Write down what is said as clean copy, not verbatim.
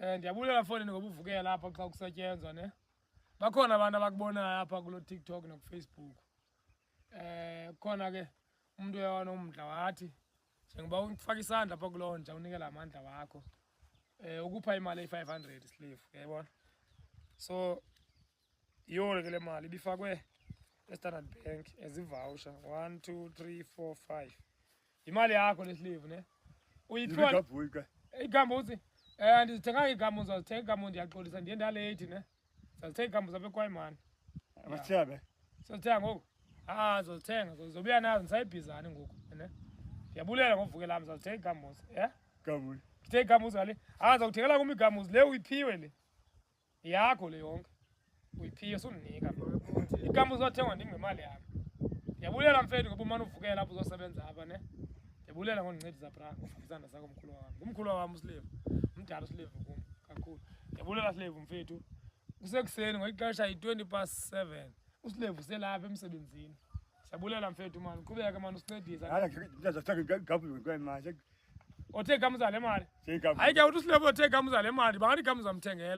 Ndiyabulela mfowethu ngoba uvukela lapha xa kusetyenzwa ne. Bakhona abantu abakubonayo apha kulo TikTok no Facebook. Khona ke umuntu oyanomdla wathi njengoba ufaka isandla apha kulo nja unikela amandla wakho. Ukupha imali eyi-500 slave, uyayibona? So yona ke le mali ibifakwe eStandard Bank as i-voucher 1 2 3 4 5. Imali yakho le slave ne. Uyithola igama uthi ndizithenga igama uzazithenga igama ndiyaxolisa ndiye ndalate ne. Sizithenga igama zapha eKwayimani. Abathebe. Sizithenga ngoku. Zozithenga zobuya nazo ndisayibhizane ngoku ne. Ndiyabulela ngokuvukela lami sizithenga igama Gamuzi. Ngithenga igama le. Zawuthengela kum igama le uyiphiwe le. Yakho le yonke. Uyiphiwe sundinika. Igama uzothengwa ndim ngemali yami. Ndiyabulela mfethu ngoba umane uvukela lapho uzosebenza apha ne. Ndiyabulela ngondincedisa bra ngofakisana sakho mkhulu wami. Ngumkhulu wami uSlave. Umdala uSlave kum kakhulu. Ndiyabulela Slave mfethu. Kusekuseni ngexesha yi-7:20 uSlave uselapha emsebenzini. Siyabulela mfethu mani uqhubeka mani usincedisa. Ngizathatha gabu kwemali. Othe igama le mali. Hayi ke uthi uSlave othe igama le mali bangathi igama uzamthengela.